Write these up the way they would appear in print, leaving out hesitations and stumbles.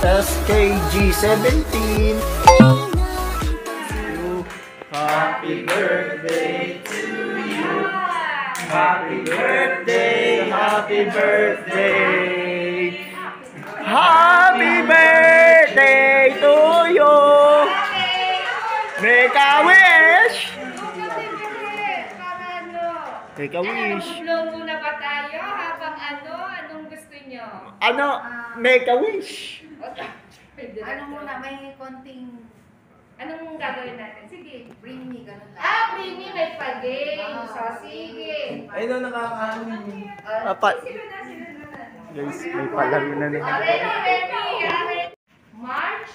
SKG 17. Happy birthday to you. Happy birthday, happy birthday. Happy birthday to you. Make a wish. Make a wish. Blow muna ba tayo habang anong gusto nyo? Make a wish. Muna, may konting... Anong gagawin natin? Sige. Bring me, ganun lang. Bring me, may pa-game. So, sige. Ay, no, nakakaano. Sila na. Guys, may palaro na Ready. March?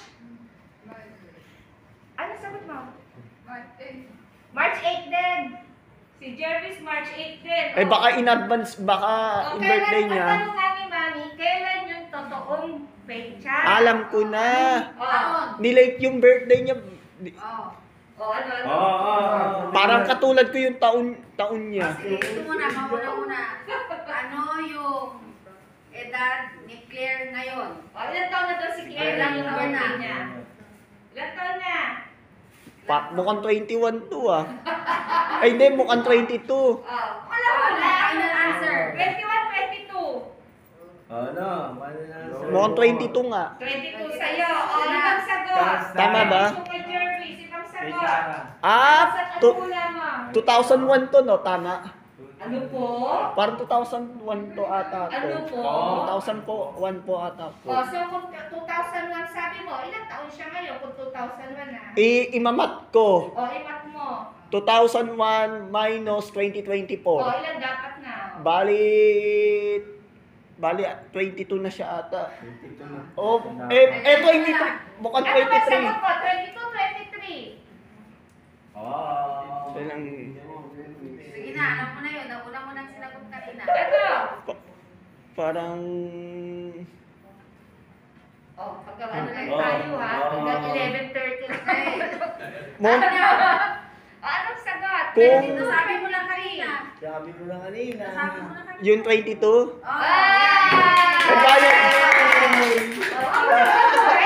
Ano sagot mo? March 8 din. Si Jervis, March 8 din. Eh baka in advance, baka in birthday niya. Ang tanong nga ni Mami, kailan yung totoong pecha? Alam ko na. Nilate yung birthday niya. Ano? Parang katulad ko yung taon niya. Ito muna. Ano yung edad ni Claire ngayon? Ilan taon na daw si Claire lang yung birthday niya? Ilan taon na? Mukhang 21 to ah. Ay hindi, mukhang 22. Alam mo na. Final answer. 21, 22. Mukhang 22 nga. 22 sa'yo. Ibang sagot. Tama ba? Kay Jervis, ibang sagot. Ah, 2001 to no, tama. Ano po? Parang 2001 to ata to. Ano po? 2001 po ata po. So kung 2001 sabi mo, ilang taon siya ngayon kung 2001 na? Imamat ko. Imat mo. 2001 minus 2024. Ilan dapat na? Bali 22 na siya ata. 22 na. Oh, 23. Mukhang Ano ba 23. sagot mo? 22, 23. Ilang Sige na, alam mo na yun. Nauna mo nang sinagot kanina. Ito. parang Pagkakano lang tayo ha? Hanggang 11:30 lang tayo. Anong sagot? Kung- Sabi mo lang kanina. Sabi ko lang kanina. yung 22. Ay,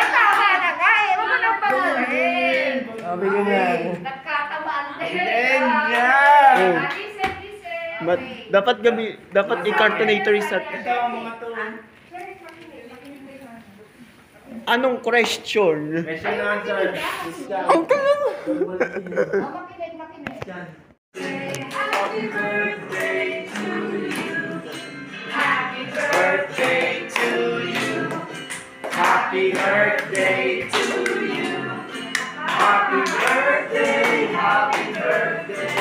tama na nga eh. Huwag mo nang paguhin. Sabi ko nga. Nagkatamaan na Then, yeah. Listen. Dapat i-cartonator sa Ito ang mga to. anong question? Question answer. Ang tanong. Makinig. Happy birthday to you. Happy birthday to you. Happy birthday to you. Happy birthday, happy birthday.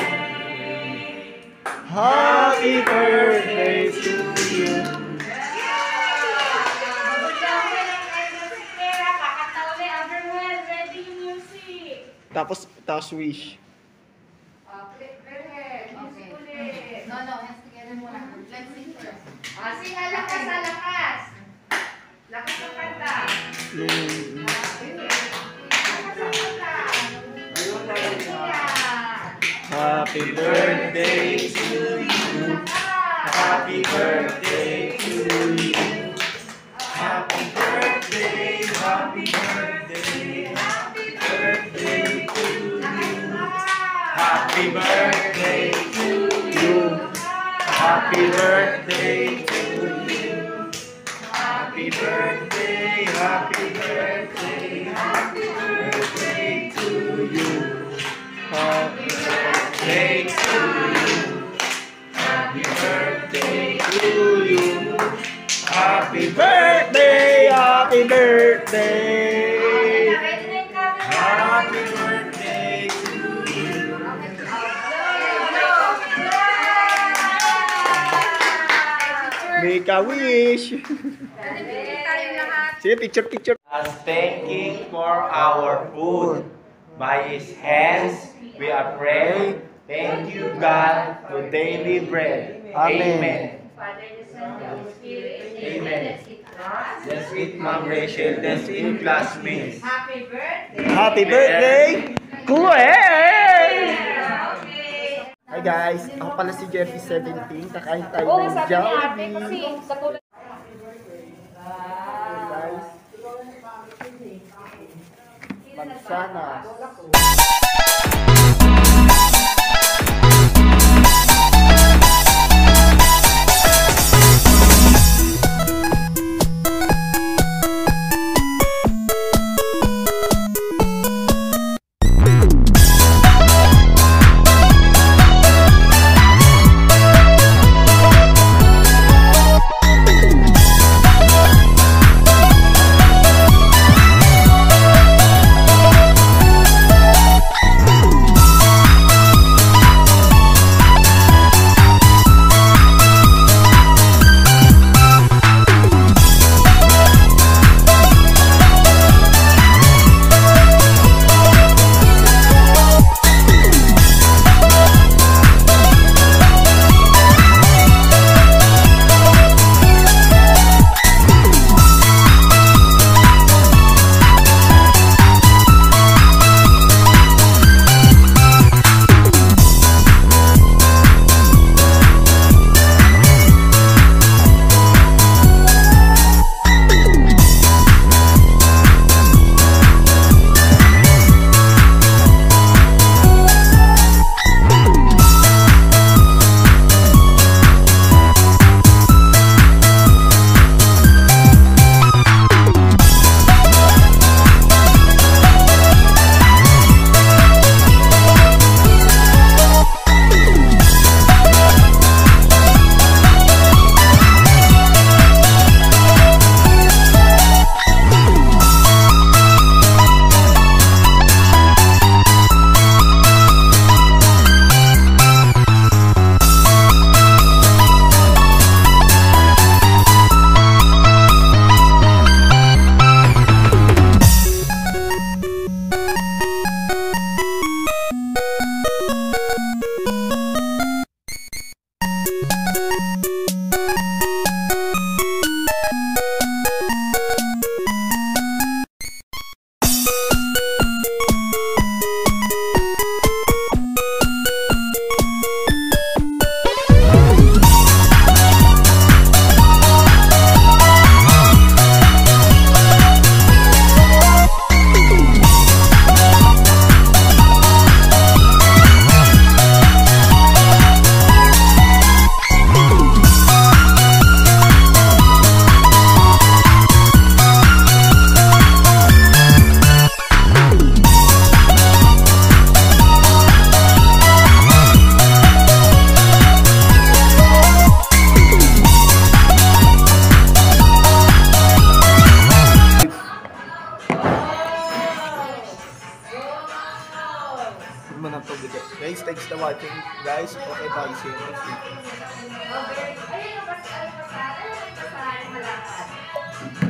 Happy birthday to you. Tapos wish. No, hands together muna. Let's sing first. Sing lakas. Lakas ang kanta. Happy birthday to you. Happy birthday to you. Happy birthday, happy birthday. Happy birthday to you. Happy birthday to you. Happy birthday to you. Happy birthday, happy birthday. Happy birthday to you. Happy birthday to you. Happy birthday to you. Happy birthday, Happy birthday. happy birthday to you. Make a wish. Tayong lahat. Sige, picture. As thanking for our food. By His hands we are praying. Thank you, God, for daily bread. Amen. Father, the Son, the Holy Spirit. Amen. Let's eat cross. Let's eat Ma'am Rachel. Let's eat classmates. Happy birthday. Happy birthday. Kuwait! Okay. Hi guys, ako pala si Jeffy 17. Kakain tayo Oo, ng sabi ni ate Jollibee. kasi sa tulad. Guys, Sana. Guys, thanks for watching. Guys, okay, bye. See you next week. Ayun yung basta, malakad.